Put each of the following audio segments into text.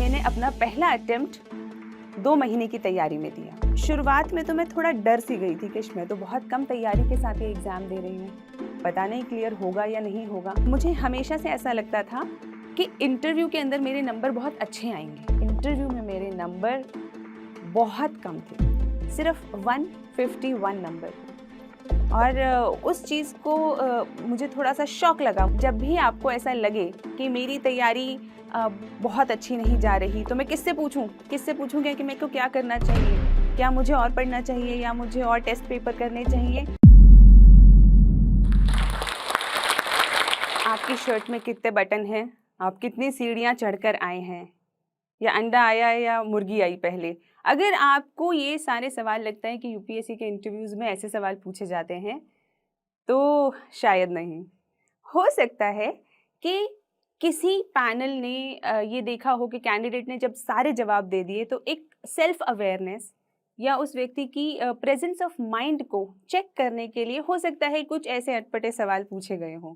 मैंने अपना पहला अटेम्प्ट 2 महीने की तैयारी में दिया। शुरुआत में तो मैं थोड़ा डर सी गई थी कि मैं तो बहुत कम तैयारी के साथ ये एग्ज़ाम दे रही हूँ, पता नहीं क्लियर होगा या नहीं होगा। मुझे हमेशा से ऐसा लगता था कि इंटरव्यू के अंदर मेरे नंबर बहुत अच्छे आएंगे। इंटरव्यू में मेरे नंबर बहुत कम थे, सिर्फ 151 नंबर थे। और उस चीज़ को मुझे थोड़ा सा शॉक लगा। जब भी आपको ऐसा लगे कि मेरी तैयारी बहुत अच्छी नहीं जा रही, तो मैं किससे पूछूंगी कि मेरे को क्या करना चाहिए, क्या मुझे और पढ़ना चाहिए या मुझे और टेस्ट पेपर करने चाहिए। आपकी शर्ट में कितने बटन हैं, आप कितनी सीढ़ियाँ चढ़कर आए हैं, या अंडा आया या मुर्गी आई पहले। अगर आपको ये सारे सवाल लगता है कि यूपीएससी के इंटरव्यूज़ में ऐसे सवाल पूछे जाते हैं, तो शायद नहीं। हो सकता है कि किसी पैनल ने ये देखा हो कि कैंडिडेट ने जब सारे जवाब दे दिए तो एक सेल्फ अवेयरनेस या उस व्यक्ति की प्रेजेंस ऑफ माइंड को चेक करने के लिए हो सकता है कुछ ऐसे अटपटे सवाल पूछे गए हों।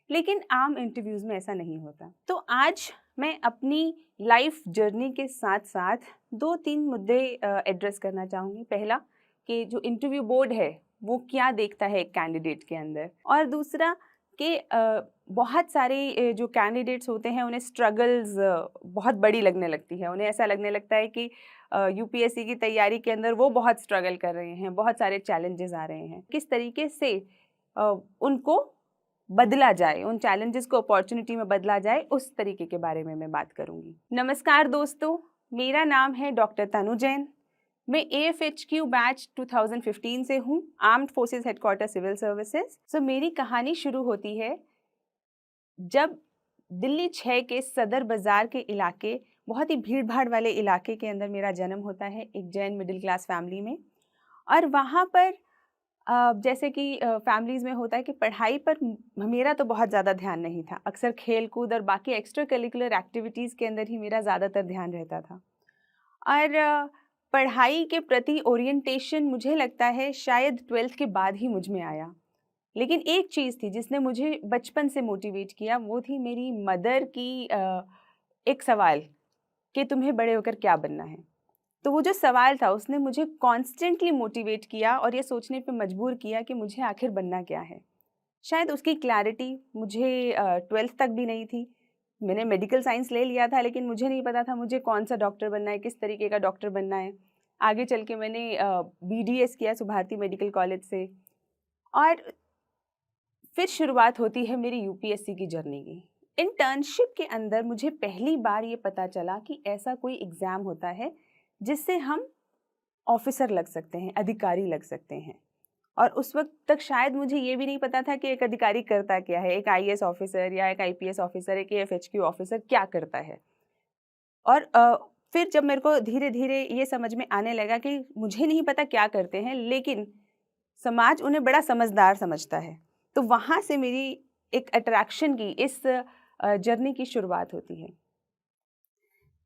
लेकिन आम इंटरव्यूज़ में ऐसा नहीं होता। तो आज मैं अपनी लाइफ जर्नी के साथ साथ 2-3 मुद्दे एड्रेस करना चाहूँगी। पहला कि जो इंटरव्यू बोर्ड है वो क्या देखता है एक कैंडिडेट के अंदर, और दूसरा कि बहुत सारे जो कैंडिडेट्स होते हैं उन्हें स्ट्रगल्स बहुत बड़ी लगने लगती है। उन्हें ऐसा लगने लगता है कि यूपीएससी की तैयारी के अंदर वो बहुत स्ट्रगल कर रहे हैं, बहुत सारे चैलेंजेस आ रहे हैं। किस तरीके से उनको बदला जाए, उन चैलेंजेस को अपॉर्चुनिटी में बदला जाए, उस तरीके के बारे में मैं बात करूंगी। नमस्कार दोस्तों, मेरा नाम है डॉक्टर तनु जैन। मैं AFHQ बैच 2015 से हूँ, armed forces headquarter civil services. So मेरी कहानी शुरू होती है जब दिल्ली 6 के सदर बाज़ार के इलाके, बहुत ही भीड़ भाड़ वाले इलाके के अंदर मेरा जन्म होता है, एक जैन मिडिल क्लास फैमिली में। और वहाँ पर जैसे कि फैमिलीज़ में होता है कि पढ़ाई पर मेरा तो बहुत ज़्यादा ध्यान नहीं था। अक्सर खेल कूद और बाकी एक्स्ट्रा करिकुलर एक्टिविटीज़ के अंदर ही मेरा ज़्यादातर ध्यान रहता था। और पढ़ाई के प्रति ओरिएंटेशन मुझे लगता है शायद 12th के बाद ही मुझ में आया। लेकिन एक चीज़ थी जिसने मुझे बचपन से मोटिवेट किया, वो थी मेरी मदर की एक सवाल कि तुम्हें बड़े होकर क्या बनना है। तो वो जो सवाल था उसने मुझे कॉन्स्टेंटली मोटिवेट किया और ये सोचने पे मजबूर किया कि मुझे आखिर बनना क्या है। शायद उसकी क्लैरिटी मुझे 12th तक भी नहीं थी। मैंने मेडिकल साइंस ले लिया था, लेकिन मुझे नहीं पता था मुझे कौन सा डॉक्टर बनना है, किस तरीके का डॉक्टर बनना है। आगे चल के मैंने BDS किया सुभारती मेडिकल कॉलेज से, और फिर शुरुआत होती है मेरी यूपीएससी की जर्नी की। इंटर्नशिप के अंदर मुझे पहली बार ये पता चला कि ऐसा कोई एग्ज़ाम होता है जिससे हम ऑफिसर लग सकते हैं, अधिकारी लग सकते हैं। और उस वक्त तक शायद मुझे ये भी नहीं पता था कि एक अधिकारी करता क्या है, एक IAS ऑफिसर या एक IPS ऑफिसर, एक AFHQ ऑफिसर क्या करता है। और फिर जब मेरे को धीरे धीरे ये समझ में आने लगा कि मुझे नहीं पता क्या करते हैं, लेकिन समाज उन्हें बड़ा समझदार समझता है, तो वहाँ से मेरी एक अट्रैक्शन की इस जर्नी की शुरुआत होती है।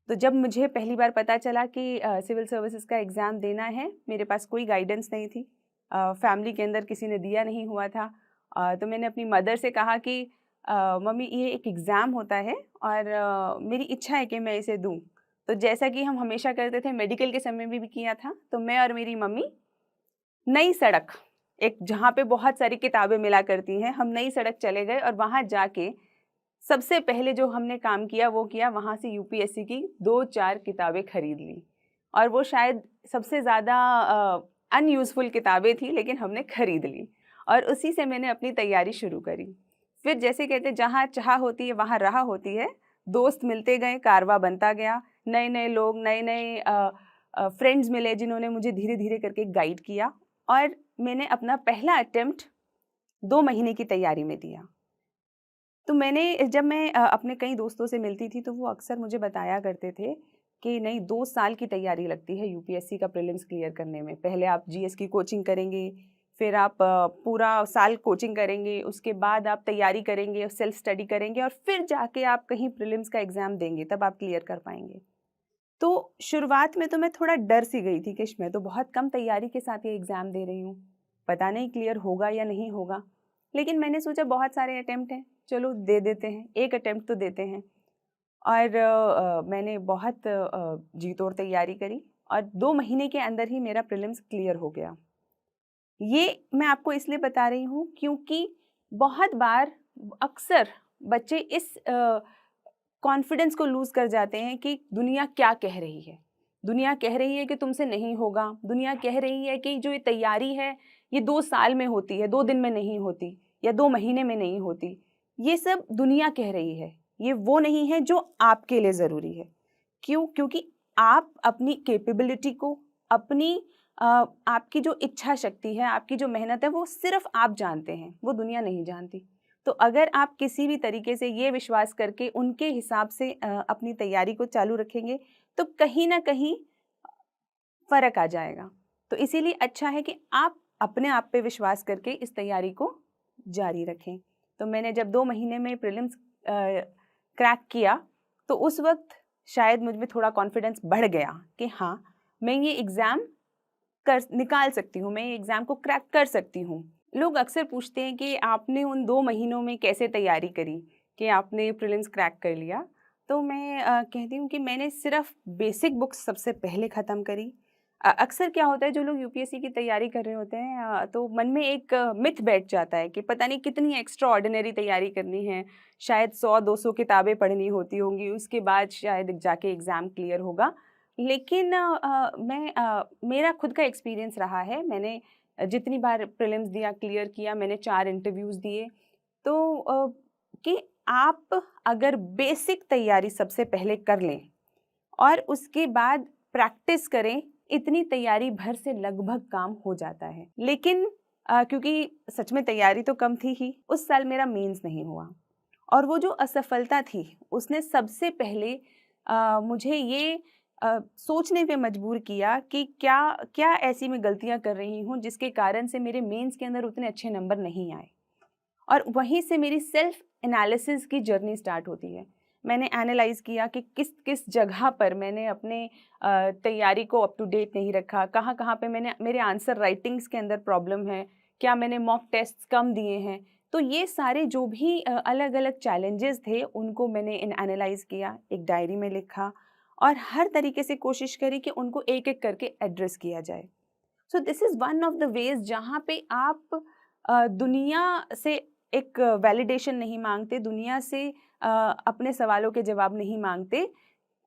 तो जब मुझे पहली बार पता चला कि सिविल सर्विसेज का एग्ज़ाम देना है, मेरे पास कोई गाइडेंस नहीं थी, फैमिली के अंदर किसी ने दिया नहीं हुआ था। तो मैंने अपनी मदर से कहा कि मम्मी ये एक एग्ज़ाम होता है और मेरी इच्छा है कि मैं इसे दूँ। तो जैसा कि हम हमेशा करते थे, मेडिकल के समय में भी किया था, तो मैं और मेरी मम्मी नई सड़क, एक जहाँ पे बहुत सारी किताबें मिला करती हैं, हम नई सड़क चले गए और वहाँ जाके सबसे पहले जो हमने काम किया वो किया, वहाँ से यूपीएससी की 2-4 किताबें खरीद ली। और वो शायद सबसे ज़्यादा अनयूज़फुल किताबें थी, लेकिन हमने खरीद ली और उसी से मैंने अपनी तैयारी शुरू करी। फिर जैसे कहते जहाँ चाह होती है वहाँ राह होती है, दोस्त मिलते गए, कारवां बनता गया, नए नए लोग, नए नए फ्रेंड्स मिले जिन्होंने मुझे धीरे धीरे करके गाइड किया, और मैंने अपना पहला अटेम्प्ट 2 महीने की तैयारी में दिया। तो जब मैं अपने कई दोस्तों से मिलती थी तो वो अक्सर मुझे बताया करते थे कि नहीं, 2 साल की तैयारी लगती है यूपीएससी का प्रीलिम्स क्लियर करने में। पहले आप जीएस की कोचिंग करेंगे, फिर आप पूरा साल कोचिंग करेंगे, उसके बाद आप तैयारी करेंगे, सेल्फ स्टडी करेंगे, और फिर जाके आप कहीं प्रीलिम्स का एग्ज़ाम देंगे, तब आप क्लियर कर पाएंगे। तो शुरुआत में तो मैं थोड़ा डर सी गई थी कि मैं तो बहुत कम तैयारी के साथ ये एग्ज़ाम दे रही हूँ, पता नहीं क्लियर होगा या नहीं होगा। लेकिन मैंने सोचा बहुत सारे अटेम्प्ट हैं, चलो दे देते हैं, एक अटेम्प्ट तो देते हैं। और मैंने बहुत जी तोड़ तैयारी करी और 2 महीने के अंदर ही मेरा प्रीलिम्स क्लियर हो गया। ये मैं आपको इसलिए बता रही हूँ क्योंकि बहुत बार अक्सर बच्चे इस कॉन्फिडेंस को लूज़ कर जाते हैं कि दुनिया क्या कह रही है। दुनिया कह रही है कि तुमसे नहीं होगा, दुनिया कह रही है कि जो ये तैयारी है ये 2 साल में होती है, 2 दिन में नहीं होती या 2 महीने में नहीं होती। ये सब दुनिया कह रही है, ये वो नहीं है जो आपके लिए ज़रूरी है। क्यों? क्योंकि आप अपनी कैपेबिलिटी को, अपनी आपकी जो इच्छा शक्ति है, आपकी जो मेहनत है, वो सिर्फ़ आप जानते हैं, वो दुनिया नहीं जानती। तो अगर आप किसी भी तरीके से ये विश्वास करके उनके हिसाब से अपनी तैयारी को चालू रखेंगे, तो कहीं न कहीं फ़र्क आ जाएगा। तो इसीलिए अच्छा है कि आप अपने आप पे विश्वास करके इस तैयारी को जारी रखें। तो मैंने जब 2 महीने में प्रीलिम्स क्रैक किया, तो उस वक़्त शायद मुझ में थोड़ा कॉन्फिडेंस बढ़ गया कि हाँ, मैं ये एग्ज़ाम निकाल सकती हूँ, मैं ये एग्ज़ाम को क्रैक कर सकती हूँ। लोग अक्सर पूछते हैं कि आपने उन 2 महीनों में कैसे तैयारी करी कि आपने प्रीलिम्स क्रैक कर लिया? तो मैं कहती हूँ कि मैंने सिर्फ़ बेसिक बुक्स सबसे पहले ख़त्म करी। अक्सर क्या होता है, जो लोग यूपीएससी की तैयारी कर रहे होते हैं तो मन में एक मिथ बैठ जाता है कि पता नहीं कितनी एक्स्ट्रा ऑर्डिनरी तैयारी करनी है, शायद 100-200 किताबें पढ़नी होती होंगी, उसके बाद शायद जाके एग्ज़ाम क्लियर होगा। लेकिन मेरा खुद का एक्सपीरियंस रहा है, मैंने जितनी बार प्रीलिम्स दिया, क्लियर किया, मैंने 4 इंटरव्यूज़ दिए, तो कि आप अगर बेसिक तैयारी सबसे पहले कर लें और उसके बाद प्रैक्टिस करें, इतनी तैयारी भर से लगभग काम हो जाता है। लेकिन क्योंकि सच में तैयारी तो कम थी ही, उस साल मेरा मेंस नहीं हुआ और वो जो असफलता थी, उसने सबसे पहले मुझे ये सोचने पे मजबूर किया कि क्या ऐसी मैं गलतियाँ कर रही हूँ जिसके कारण से मेरे मेंस के अंदर उतने अच्छे नंबर नहीं आए। और वहीं से मेरी सेल्फ एनालिसिस की जर्नी स्टार्ट होती है। मैंने एनालाइज़ किया कि किस-किस जगह पर मैंने अपने तैयारी को अप टू डेट नहीं रखा, कहाँ-कहाँ पे मैंने मेरे आंसर राइटिंग्स के अंदर प्रॉब्लम है, क्या मैंने मॉक टेस्ट्स कम दिए हैं। तो ये सारे जो भी अलग-अलग चैलेंजेस थे, उनको मैंने एनालाइज़ किया, एक डायरी में लिखा और हर तरीके से कोशिश करी कि उनको एक-एक करके एड्रेस किया जाए। So this is one of the ways जहाँ पे आप दुनिया से एक वैलिडेशन नहीं माँगते, दुनिया से अपने सवालों के जवाब नहीं माँगते,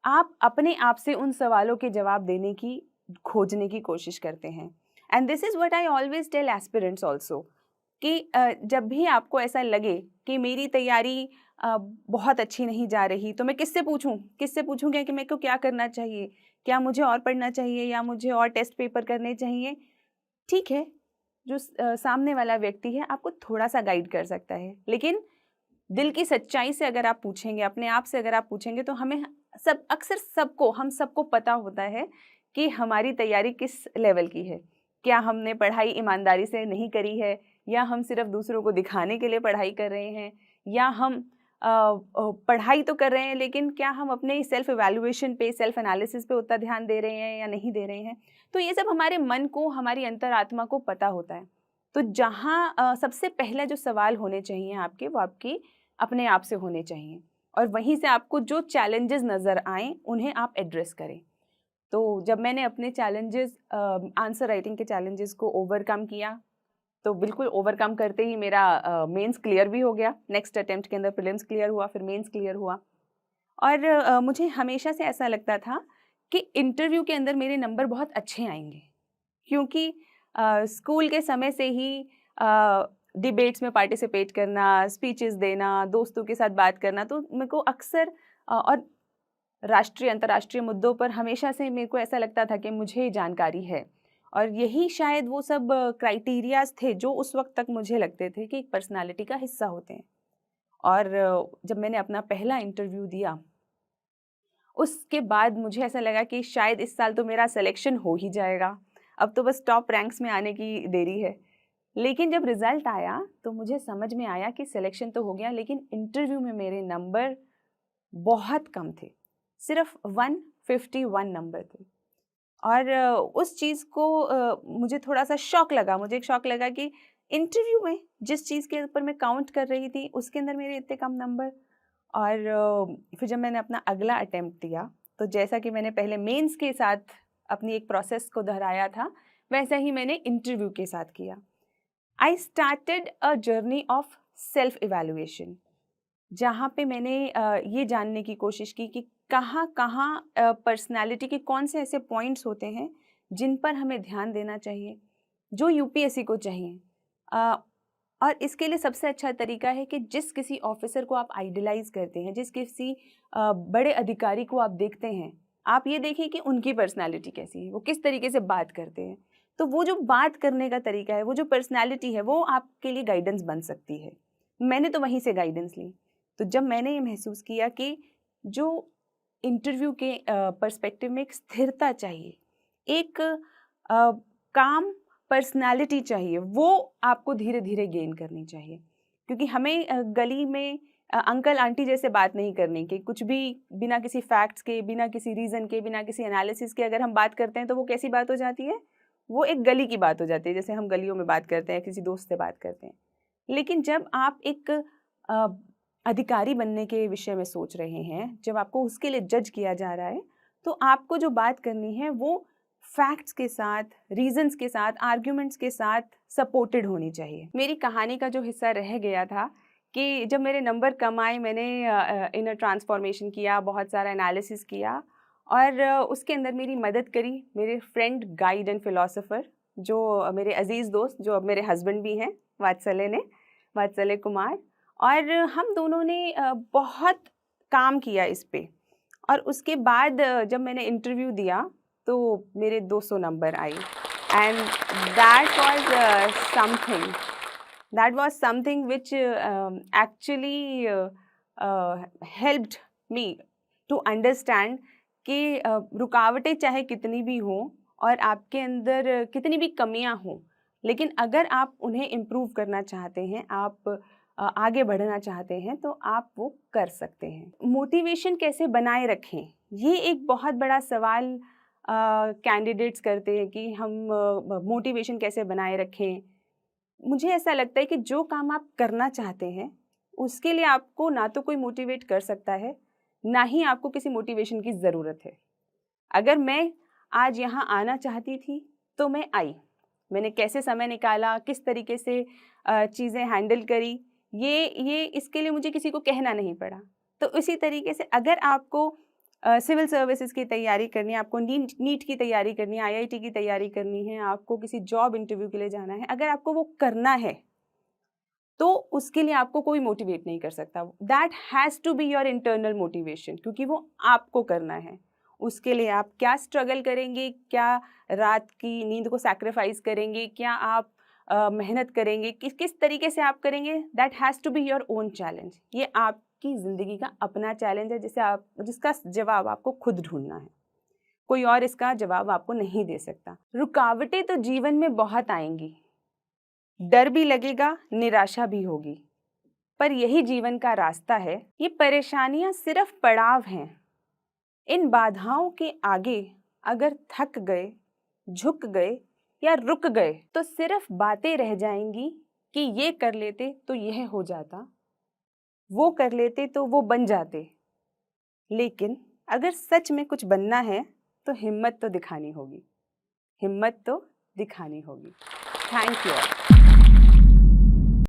आप अपने आप से उन सवालों के जवाब देने की, खोजने की कोशिश करते हैं। And this is what I always tell aspirants also कि जब भी आपको ऐसा लगे कि मेरी तैयारी बहुत अच्छी नहीं जा रही, तो मैं किससे पूछूँ? किससे पूछूँ कि मेरे को क्या करना चाहिए? क्या मुझे और पढ़ना चाहिए या मुझे और टेस्ट पेपर करने चाहिए? ठीक है, जो सामने वाला व्यक्ति है आपको थोड़ा-सा गाइड कर सकता है, लेकिन दिल की सच्चाई से अगर आप पूछेंगे, अपने आप से अगर आप पूछेंगे तो हमें हम सबको पता होता है कि हमारी तैयारी किस लेवल की है। क्या हमने पढ़ाई ईमानदारी से नहीं करी है या हम सिर्फ़ दूसरों को दिखाने के लिए पढ़ाई कर रहे हैं या हम पढ़ाई तो कर रहे हैं लेकिन क्या हम अपने सेल्फ इवैल्यूएशन पे, सेल्फ एनालिसिस पे उतना ध्यान दे रहे हैं या नहीं दे रहे हैं। तो ये सब हमारे मन को, हमारी अंतरात्मा को पता होता है। तो जहाँ सबसे पहला जो सवाल होने चाहिए आपके, वो आपकी अपने आप से होने चाहिए और वहीं से आपको जो चैलेंजेस नज़र आएँ, उन्हें आप एड्रेस करें। तो जब मैंने अपने चैलेंजेस आंसर राइटिंग के चैलेंजेस को ओवरकम किया, तो बिल्कुल ओवरकम करते ही मेरा मेंस क्लियर भी हो गया। नेक्स्ट अटेम्प्ट के अंदर प्रीलिम्स क्लियर हुआ, फिर मेंस क्लियर हुआ और मुझे हमेशा से ऐसा लगता था कि इंटरव्यू के अंदर मेरे नंबर बहुत अच्छे आएँगे क्योंकि स्कूल के समय से ही डिबेट्स में पार्टिसिपेट करना, स्पीचेस देना, दोस्तों के साथ बात करना, तो मेरे को अक्सर और राष्ट्रीय, अंतर्राष्ट्रीय मुद्दों पर हमेशा से मेरे को ऐसा लगता था कि मुझे जानकारी है और यही शायद वो सब क्राइटेरियाज़ थे जो उस वक़्त तक मुझे लगते थे कि एक पर्सनैलिटी का हिस्सा होते हैं। और जब मैंने अपना पहला इंटरव्यू दिया, उसके बाद मुझे ऐसा लगा कि शायद इस साल तो मेरा सिलेक्शन हो ही जाएगा। अब तो बस टॉप रैंक्स में आने की देरी है। लेकिन जब रिज़ल्ट आया, तो मुझे समझ में आया कि सिलेक्शन तो हो गया लेकिन इंटरव्यू में मेरे नंबर बहुत कम थे। सिर्फ़ 151 नंबर थे और उस चीज़ को मुझे थोड़ा-सा शॉक लगा। मुझे एक शॉक लगा कि इंटरव्यू में जिस चीज़ के ऊपर मैं काउंट कर रही थी, उसके अंदर मेरे इतने कम नंबर और फिर जब मैंने अपना अगला अटेम्प्ट दिया, तो जैसा कि मैंने पहले मेंस के साथ अपनी एक प्रोसेस को दोहराया था, वैसा ही मैंने इंटरव्यू के साथ किया। I started a journey of self evaluation, जहाँ पे मैंने ये जानने की कोशिश की कि कहाँ कहाँ पर्सनालिटी के कौन से ऐसे पॉइंट्स होते हैं जिन पर हमें ध्यान देना चाहिए, जो यूपीएससी को चाहिए। और इसके लिए सबसे अच्छा तरीका है कि जिस किसी ऑफिसर को आप आइडलाइज करते हैं, जिस किसी बड़े अधिकारी को आप देखते हैं, आप ये देखिए कि उनकी पर्सनालिटी कैसी है, वो किस तरीके से बात करते हैं। तो वो जो बात करने का तरीका है, वो जो पर्सनालिटी है, वो आपके लिए गाइडेंस बन सकती है। मैंने तो वहीं से गाइडेंस ली। तो जब मैंने ये महसूस किया कि जो इंटरव्यू के पर्सपेक्टिव में एक स्थिरता चाहिए, एक काम पर्सनालिटी चाहिए, वो आपको धीरे धीरे गेन करनी चाहिए। क्योंकि हमें गली में अंकल आंटी जैसे बात नहीं करनी कि कुछ भी बिना किसी फैक्ट्स के, बिना किसी रीज़न के, बिना किसी एनालिसिस के अगर हम बात करते हैं तो वो कैसी बात हो जाती है, वो एक गली की बात हो जाती है, जैसे हम गलियों में बात करते हैं, किसी दोस्त से बात करते हैं। लेकिन जब आप एक अधिकारी बनने के विषय में सोच रहे हैं, जब आपको उसके लिए जज किया जा रहा है, तो आपको जो बात करनी है वो फैक्ट्स के साथ, रीजंस के साथ, आर्ग्यूमेंट्स के साथ सपोर्टेड होनी चाहिए। मेरी कहानी का जो हिस्सा रह गया था कि जब मेरे नंबर कम आए, मैंने इनर ट्रांसफॉर्मेशन किया, बहुत सारा एनालिसिस किया और उसके अंदर मेरी मदद करी मेरे फ्रेंड, गाइड एंड फिलोसोफर, जो मेरे अजीज़ दोस्त, जो अब मेरे हस्बैंड भी हैं, वात्सल्य कुमार। और हम दोनों ने बहुत काम किया इस पे। और उसके बाद जब मैंने इंटरव्यू दिया तो मेरे 200 नंबर आए and that was something which actually helped me to understand कि रुकावटें चाहे कितनी भी हों और आपके अंदर कितनी भी कमियां हों, लेकिन अगर आप उन्हें इम्प्रूव करना चाहते हैं, आप आगे बढ़ना चाहते हैं, तो आप वो कर सकते हैं। मोटिवेशन कैसे बनाए रखें, ये एक बहुत बड़ा सवाल कैंडिडेट्स करते हैं कि हम मोटिवेशन कैसे बनाए रखें। मुझे ऐसा लगता है कि जो काम आप करना चाहते हैं उसके लिए आपको ना तो कोई मोटिवेट कर सकता है, ना ही आपको किसी मोटिवेशन की ज़रूरत है। अगर मैं आज यहाँ आना चाहती थी तो मैं आई, मैंने कैसे समय निकाला, किस तरीके से चीज़ें हैंडल करी, ये इसके लिए मुझे किसी को कहना नहीं पड़ा। तो इसी तरीके से अगर आपको सिविल सर्विसेज की तैयारी करनी है, आपको नीट की तैयारी करनी है, आईआईटी की तैयारी करनी है, आपको किसी जॉब इंटरव्यू के लिए जाना है, अगर आपको वो करना है तो उसके लिए आपको कोई मोटिवेट नहीं कर सकता। That has to be your internal motivation, क्योंकि वो आपको करना है। उसके लिए आप क्या स्ट्रगल करेंगे, क्या रात की नींद को सैक्रिफाइस करेंगे, क्या आप मेहनत करेंगे, किस तरीके से आप करेंगे, that has to be your own challenge. ये आपकी ज़िंदगी का अपना चैलेंज है जिसका जवाब आपको खुद ढूंढना है। कोई और इसका जवाब आपको नहीं दे सकता। रुकावटें तो जीवन में बहुत आएंगी, डर भी लगेगा, निराशा भी होगी, पर यही जीवन का रास्ता है। ये परेशानियां सिर्फ पड़ाव हैं। इन बाधाओं के आगे अगर थक गए, झुक गए या रुक गए तो सिर्फ बातें रह जाएंगी कि ये कर लेते तो यह हो जाता, वो कर लेते तो वो बन जाते। लेकिन अगर सच में कुछ बनना है तो हिम्मत तो दिखानी होगी। Thank you.